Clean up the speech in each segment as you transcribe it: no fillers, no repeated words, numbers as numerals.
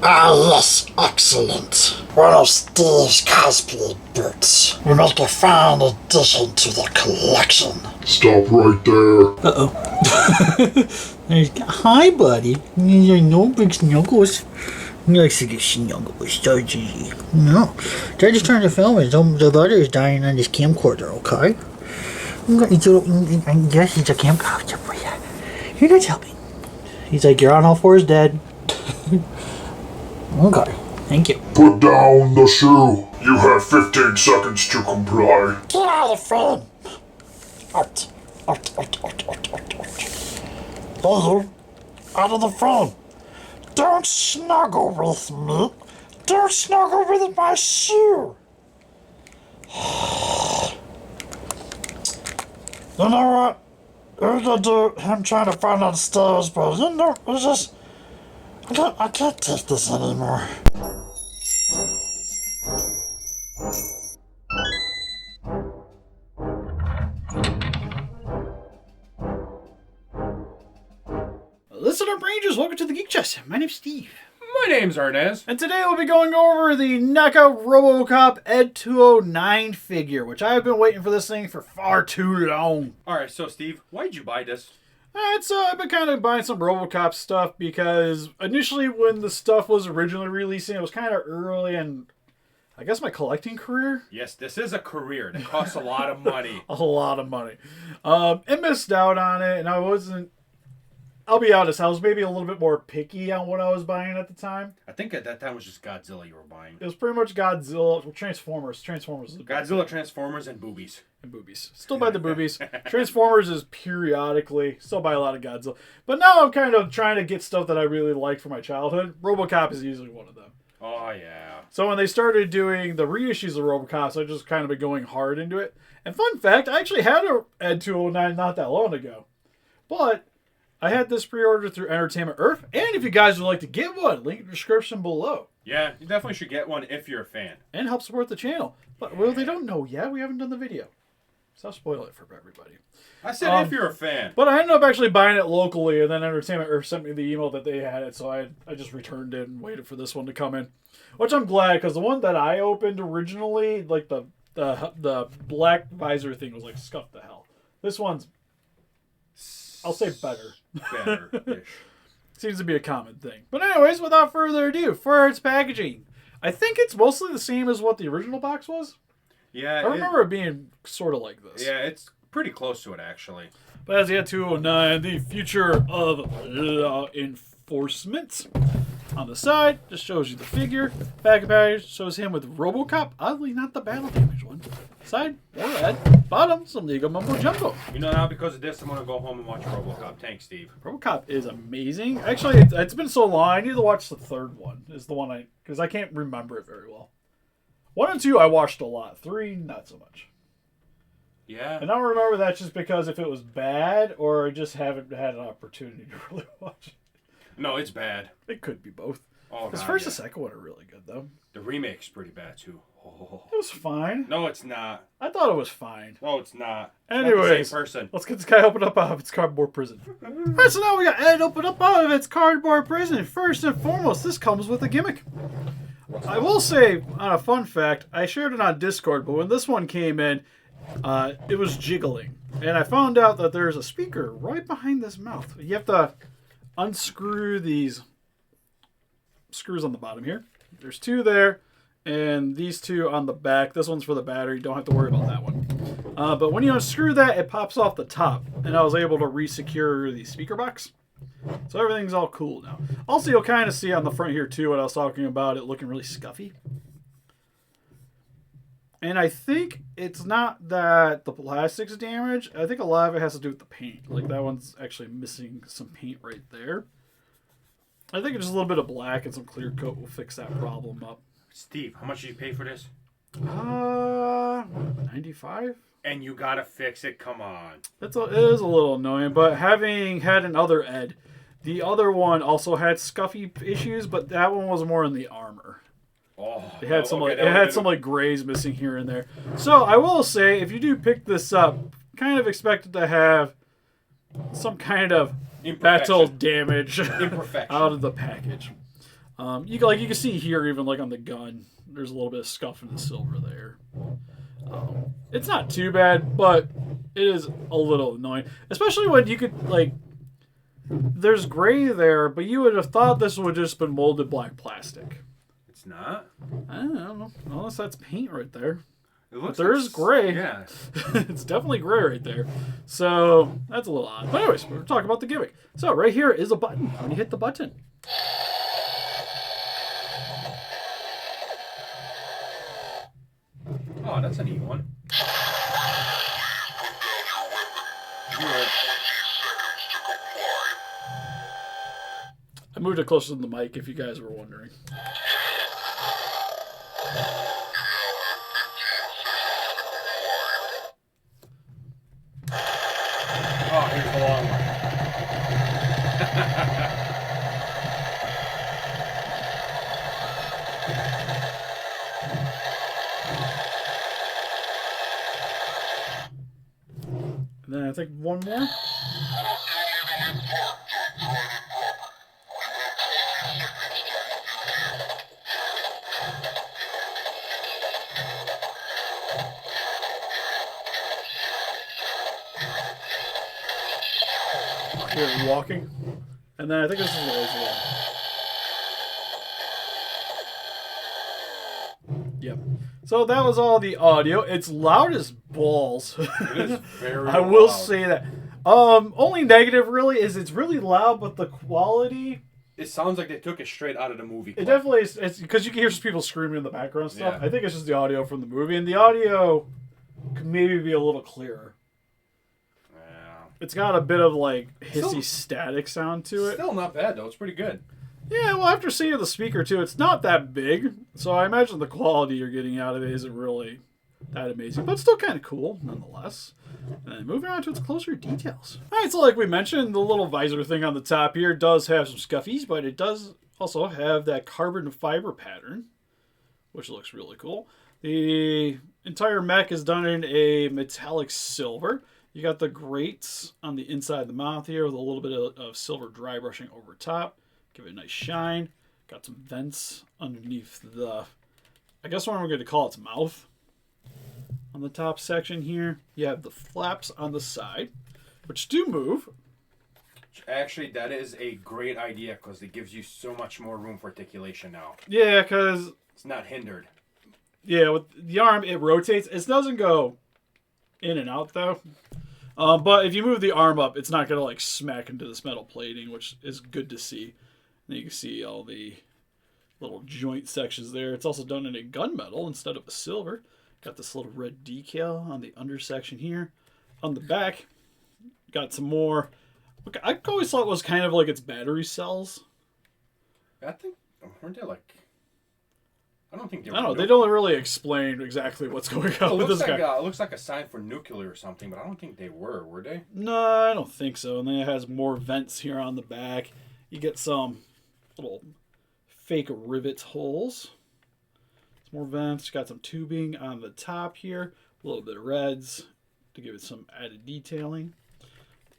Ah, yes, excellent. One of Steve's cosplay boots. We make a fine addition to the collection. Stop right there. Hi, buddy. No big snuggles. He likes to get snuggled with Georgie. No. They're just trying to film it. The brother is dying on this camcorder, okay? Yes, he's a camcorder for you. You're not helping. He's like, you're on all fours dead. Okay, thank you. Put down the shoe. You have 15 seconds to comply. Get out of the frame. Out. There, out of the frame. Don't snuggle with me. Don't snuggle with my shoe. You know what? We're gonna do him trying to find on the stairs, but you know, it's just... I can't take this anymore. Listener Rangers, welcome to the Geek Chest. My name's Steve. My name's Arnes. And today we'll be going over the NECA Robocop ED-209 figure, which I have been waiting for this thing for far too long. Alright, so Steve, why did you buy this? I've been kind of buying some Robocop stuff because initially when the stuff was originally releasing, it was kind of early in, I guess, my collecting career. Yes, this is a career that costs a lot of money. A lot of money. I missed out on it, and I'll be honest, I was maybe a little bit more picky on what I was buying at the time. I think at that time it was just Godzilla you were buying. It was pretty much Godzilla, Transformers. Godzilla, Transformers, and boobies. Still buy the boobies. Transformers is periodically. Still buy a lot of Godzilla. But now I'm kind of trying to get stuff that I really like from my childhood. Robocop is usually one of them. Oh, yeah. So when they started doing the reissues of Robocops, I just kind of been going hard into it. And fun fact, I actually had a ED-209 not that long ago. But I had this pre-ordered through Entertainment Earth. And if you guys would like to get one, link in the description below. Yeah, you definitely should get one if you're a fan. And help support the channel. But well, they don't know yet. We haven't done the video. So I'll spoil it for everybody. I said if you're a fan. But I ended up actually buying it locally, and then Entertainment Earth sent me the email that they had it, so I just returned it and waited for this one to come in. Which I'm glad, because the one that I opened originally, like the black visor thing was like scuffed to hell. This one's, I'll say better. Better-ish. Seems to be a common thing. But anyways, without further ado, for its packaging, I think it's mostly the same as what the original box was. Yeah, I remember it being sort of like this. Yeah, it's pretty close to it, actually. But as the ED-209, the future of law enforcement. On the side, just shows you the figure. Back of package shows him with Robocop. Oddly, not the battle damage one. Side, more red. Bottom, some legal mumbo jumbo. You know, now because of this, I'm going to go home and watch Robocop. Thanks, Steve. Robocop is amazing. Actually, it's been so long, I need to watch the third one. Is the one because I can't remember it very well. 1 and 2 I watched a lot. 3, not so much. Yeah. And I don't remember that just because if it was bad or I just haven't had an opportunity to really watch it. No, it's bad. It could be both. Oh, Because first and second one are really good, though. The remake's pretty bad, too. Oh. It was fine. No, it's not. I thought it was fine. No, it's not. Anyways, not the same person. Let's get this guy opened up out of its cardboard prison. Alright, so now we got Ed opened up out of its cardboard prison. First and foremost, this comes with a gimmick. I will say, on a fun fact, I shared it on Discord, but when this one came in, it was jiggling. And I found out that there's a speaker right behind this mouth. You have to unscrew these screws on the bottom here. There's 2 there, and these 2 on the back. This one's for the battery. Don't have to worry about that one. But when you unscrew that, it pops off the top, and I was able to re-secure the speaker box. So everything's all cool now. Also, you'll kind of see on the front here, too, what I was talking about, it looking really scuffy. And I think it's not that the plastic's damaged. I think a lot of it has to do with the paint. Like, that one's actually missing some paint right there. I think just a little bit of black and some clear coat will fix that problem up. Steve, how much did you pay for this? 95? And you gotta fix it, come on. It is a little annoying, but having had another Ed, the other one also had scuffy issues, but that one was more in the armor. Oh, it had some like grays missing here and there. So I will say, if you do pick this up, kind of expect it to have some kind of battle damage out of the package. You can see here, even like on the gun, there's a little bit of scuff in the silver there. It's not too bad, but it is a little annoying, especially when you could like. There's gray there, but you would have thought this would just been molded black plastic. It's not. I don't know, unless that's paint right there. It looks But there is gray. Yeah. It's definitely gray right there. So that's a little odd. But anyways, we're talking about the gimmick. So right here is a button. When you hit the button, Oh, that's a neat one. I moved it closer to the mic if you guys were wondering. Oh, here's the long one. And then I think one more. Here, walking. And then I think this is the laser one. Yep. So that was all the audio. It's loud as balls. It is very I will loud. say that. Only negative really is it's really loud, but the quality. It sounds like they took it straight out of the movie. It definitely is. It's because you can hear just people screaming in the background and stuff. Yeah. I think it's just the audio from the movie, and the audio could maybe be a little clearer. Yeah. It's got a bit of like hissy Still- static sound to it. Still not bad though. It's pretty good. Yeah, well, after seeing the speaker too, it's not that big, so I imagine the quality you're getting out of it isn't really that amazing, but still kind of cool nonetheless. And then moving on to its closer details. All right, so like we mentioned, the little visor thing on the top here does have some scuffies, but it does also have that carbon fiber pattern, which looks really cool. The entire mech is done in a metallic silver. You got the grates on the inside of the mouth here with a little bit of silver dry brushing over top. Give it a nice shine. Got some vents underneath the, I guess what I'm going to call its mouth. On the top section here, you have the flaps on the side, which do move. Actually, that is a great idea because it gives you so much more room for articulation now. Yeah, because, It's not hindered. yeah, with the arm, it rotates. It doesn't go in and out, though. But if you move the arm up, it's not going to, like, smack into this metal plating, which is good to see. And you can see all the little joint sections there. It's also done in a gunmetal instead of a silver. Got this little red decal on the undersection here. On the back, got some more. Look, I always thought it was kind of like its battery cells. I think, weren't they like? I don't think they I were. don't know. They don't really explain exactly what's going on It with looks this like guy. it looks like a sign for nuclear or something, but I don't think they were they? No, I don't think so. And then it has more vents here on the back. You get some little fake rivet holes. Some more vents. Got some tubing on the top here. A little bit of reds to give it some added detailing.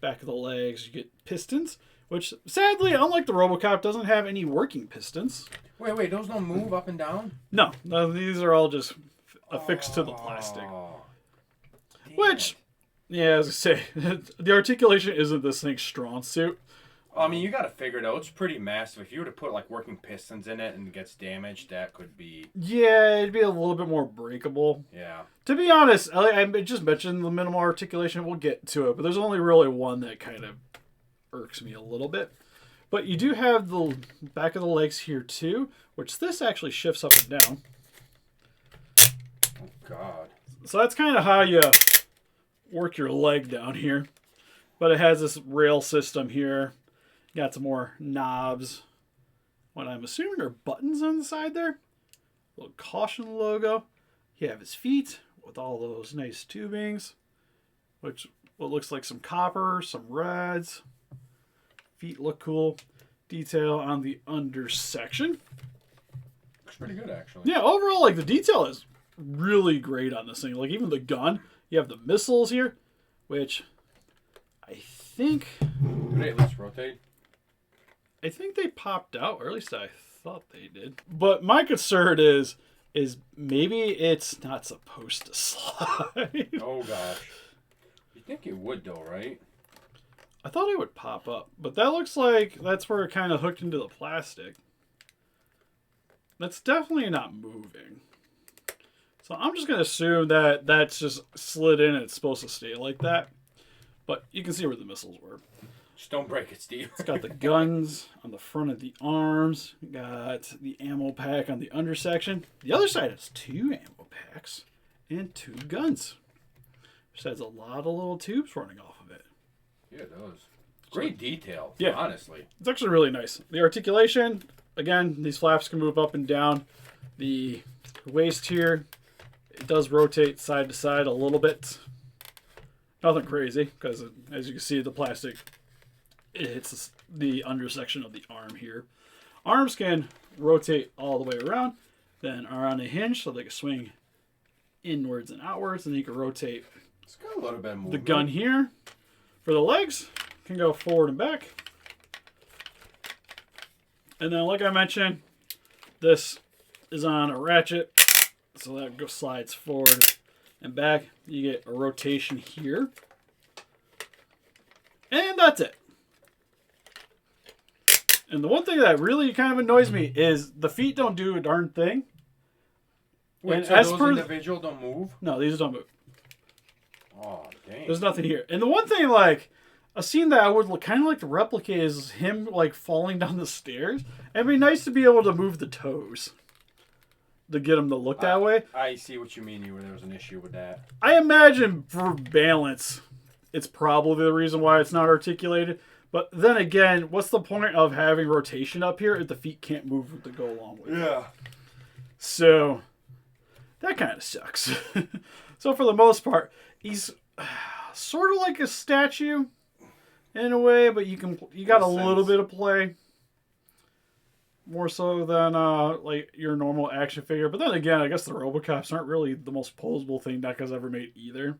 Back of the legs, you get pistons, which sadly, unlike the Robocop, doesn't have any working pistons. Wait, those don't move up and down? No, these are all just affixed to the plastic. Oh, damn Which, it. yeah, as I say, the articulation isn't this thing's strong suit. I mean, you got to figure it out. It's pretty massive. If you were to put like working pistons in it and it gets damaged, that could be. Yeah, it'd be a little bit more breakable. Yeah. To be honest, I just mentioned the minimal articulation. We'll get to it, but there's only really one that kind of irks me a little bit. But you do have the back of the legs here too, which this actually shifts up and down. Oh God. So that's kind of how you work your leg down here. But it has this rail system here. Got some more knobs. What I'm assuming are buttons on the side there. Little caution logo. You have his feet with all those nice tubings, which what looks like some copper, some reds. Feet look cool. Detail on the undersection. Looks pretty good, actually. Yeah, overall, like the detail is really great on this thing. Like even the gun, you have the missiles here, which I think Do they at least rotate? they popped out, or at least I thought they did. But my concern is maybe it's not supposed to slide. Oh gosh. You think it would though, right? I thought it would pop up, but that looks like that's where it kind of hooked into the plastic. That's definitely not moving. So I'm just going to assume that that's just slid in and it's supposed to stay like that. But you can see where the missiles were. Just don't break it, Steve. It's got the guns on the front of the arms. Got the ammo pack on the undersection. The other side has 2 ammo packs and 2 guns. Which has a lot of little tubes running off of it. Yeah, it does. Great detail, yeah, honestly. It's actually really nice. The articulation, again, these flaps can move up and down. The waist here, it does rotate side to side a little bit. Nothing crazy, because as you can see, the plastic, it hits the undersection of the arm here. Arms can rotate all the way around, then are on a hinge, so they can swing inwards and outwards, and you can rotate It's got a little bit of movement. the gun here. For the legs, can go forward and back. And then, like I mentioned, this is on a ratchet, so that slides forward and back. You get a rotation here. And that's it. And the one thing that really kind of annoys me is the feet don't do a darn thing. Wait, And so as those per individual don't move? No, these don't move. Oh, dang. There's nothing here. And the one thing, like, a scene that I would kind of like to replicate is him, like, falling down the stairs. It'd be nice to be able to move the toes to get him to look that way. I see what you mean. There was an issue with that. I imagine for balance, it's probably the reason why it's not articulated. But then again, what's the point of having rotation up here if the feet can't move to go along with it? Yeah. So, that kind of sucks. So for the most part, he's sort of like a statue in a way, but you got a little bit of play. More so than like your normal action figure. But then again, I guess the Robocops aren't really the most posable thing NECA's ever made either.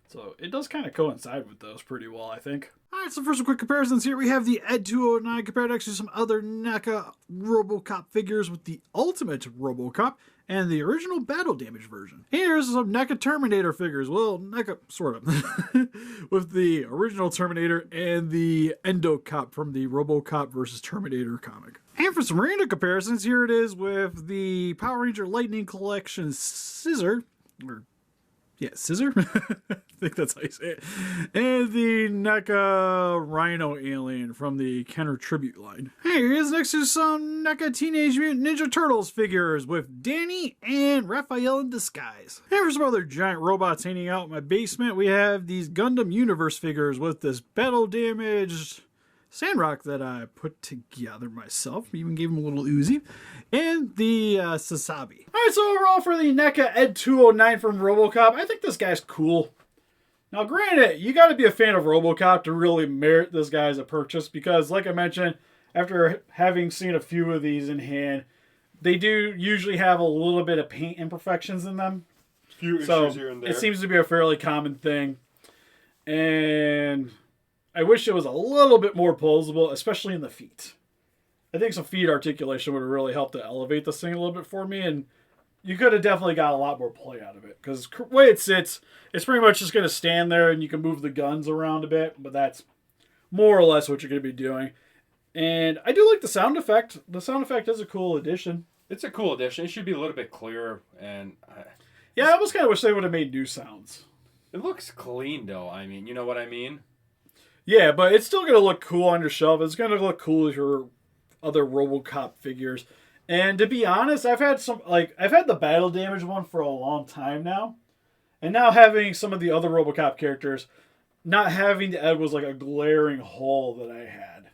So it does kind of coincide with those pretty well, I think. Alright, so for some quick comparisons here, we have the ED-209 compared to some other NECA Robocop figures with the Ultimate Robocop and the original battle damage version. Here's some NECA Terminator figures. Well, NECA, sort of. With the original Terminator and the Endocop from the Robocop vs. Terminator comic. And for some random comparisons, here it is with the Power Ranger Lightning Collection Scissor. Scissor? I think that's how you say it. And the NECA Rhino Alien from the Kenner Tribute line. Hey, here is next to some NECA Teenage Mutant Ninja Turtles figures with Danny and Raphael in disguise. And for some other giant robots hanging out in my basement, we have these Gundam Universe figures with this battle damaged Sandrock that I put together myself. Even gave him a little Uzi. And the Sasabi. Alright, so overall for the NECA ED-209 from Robocop, I think this guy's cool. Now granted, you gotta be a fan of Robocop to really merit this guy as a purchase, because like I mentioned, after having seen a few of these in hand, they do usually have a little bit of paint imperfections in them. Few issues here and there. It seems to be a fairly common thing. And I wish it was a little bit more posable, especially in the feet. I think some feet articulation would have really helped to elevate this thing a little bit for me, and you could have definitely got a lot more play out of it. Because the way it sits, it's pretty much just going to stand there, and you can move the guns around a bit, but that's more or less what you're going to be doing. And I do like the sound effect. The sound effect is a cool addition. It's a cool addition. It should be a little bit clearer, and Yeah, I almost kind of wish they would have made new sounds. it looks clean, though. I mean, you know what I mean? Yeah, but it's still going to look cool on your shelf. It's going to look cool with your other Robocop figures. And to be honest, I've had the battle damage one for a long time now. And now having some of the other Robocop characters, not having the Ed was like a glaring hole that I had.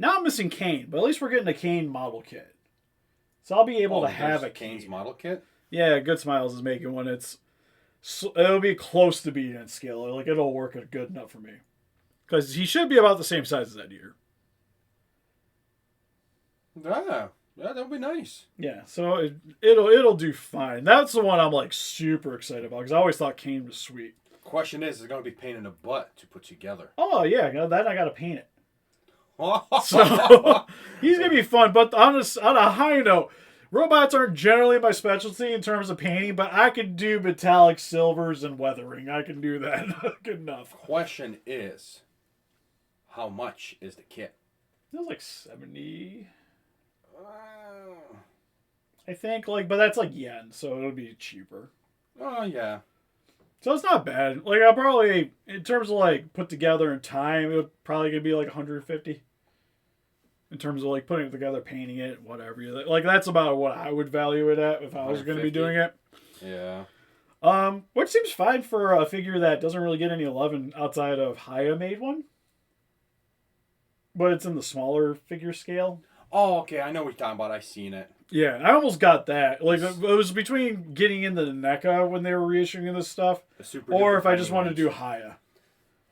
Now I'm missing Kane, but at least we're getting a Kane model kit. So I'll be able to have a Kane's model kit? Yeah, Good Smiles is making one. It'll be close to being at scale. Like, it'll work good enough for me. Because he should be about the same size as that here. Yeah, that'll be nice. Yeah, so it'll do fine. That's the one I'm like super excited about because I always thought Kane was sweet. Question is it going to be pain in the butt to put together? Oh yeah, that I gotta paint it. So he's gonna be fun. But on a high note, robots aren't generally my specialty in terms of painting, but I can do metallic silvers and weathering. I can do that good enough. Question is, how much is the kit? It was like 70, I think. Like, but that's like yen, so it'll be cheaper. Oh yeah. So it's not bad. Like, I'll probably, in terms of like put together in time, it'll probably gonna be like 150. In terms of like putting it together, painting it, whatever. Like, that's about what I would value it at if I was gonna be doing it. Yeah. Which seems fine for a figure that doesn't really get any love outside of Haya made one. But it's in the smaller figure scale. Oh, okay. I know what you're talking about. I seen it. Yeah, I almost got that. Like, it was between getting into the NECA when they were reissuing this stuff, or if I just wanted to do Haya.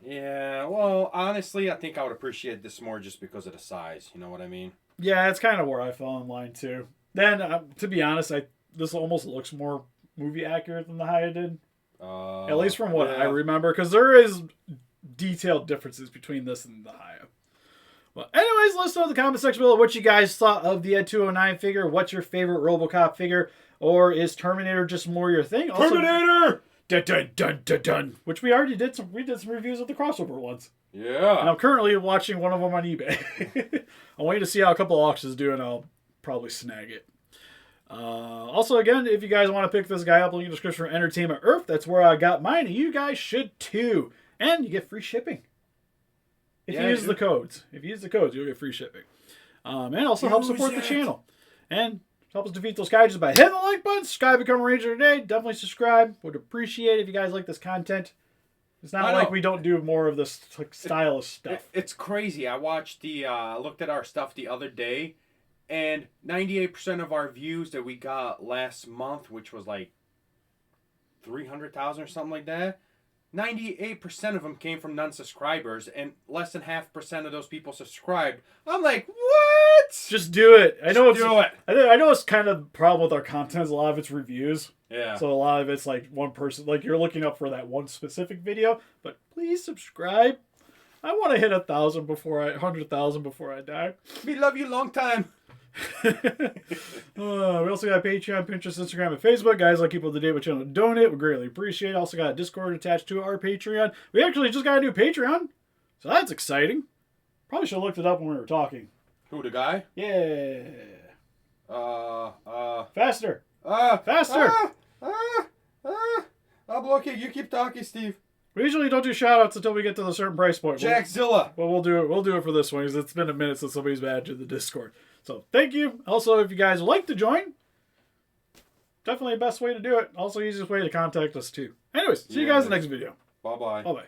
Yeah, well, honestly, I think I would appreciate this more just because of the size. You know what I mean? Yeah, it's kind of where I fell in line, too. Then, to be honest, this almost looks more movie accurate than the Haya did. At least from what I remember, because there is detailed differences between this and the Haya. Well, anyways, let us know in the comment section below what you guys thought of the ED-209 figure. What's your favorite Robocop figure? Or is Terminator just more your thing? Terminator! Dun, dun, dun, dun, dun. Which we already did some reviews of the crossover ones. Yeah. And I'm currently watching one of them on eBay. I'm waiting to see how a couple auctions do, and I'll probably snag it. Also, again, if you guys want to pick this guy up, link in the description for Entertainment Earth. That's where I got mine, and you guys should too. And you get free shipping. If you use the codes. If you use the codes, you'll get free shipping. And also help support the channel. And help us defeat those kaijus by hitting the like button. Subscribe, become a ranger today. Definitely subscribe. Would appreciate it if you guys like this content. It's not like we don't do more of this style of stuff. It's crazy. I watched looked at our stuff the other day, and 98% of our views that we got last month, which was like 300,000 or something like that, 98% of them came from non-subscribers, and less than 0.5% of those people subscribed. I'm like, what? Just do it. I know do it. I know it's kind of the problem with our content is a lot of it's reviews. Yeah. So a lot of it's like one person, like you're looking up for that one specific video. But please subscribe. I want to hit 100,000 before I die. We love you long time. We also got Patreon, Pinterest, Instagram, and Facebook. Guys, like keep up to date with channel donate. We greatly appreciate it. Also got a Discord attached to our Patreon. We actually just got a new Patreon, so that's exciting. Probably should have looked it up when we were talking. Who, the guy? Yeah. Faster. Faster. I'm okay. You keep talking, Steve. We usually don't do shout-outs until we get to a certain price point. Jackzilla. Well, we'll do it for this one because it's been a minute since somebody's added to the Discord. So, thank you. Also, if you guys would like to join, definitely the best way to do it. Also, easiest way to contact us, too. Anyways, see you guys in the next video. Bye-bye. Bye-bye.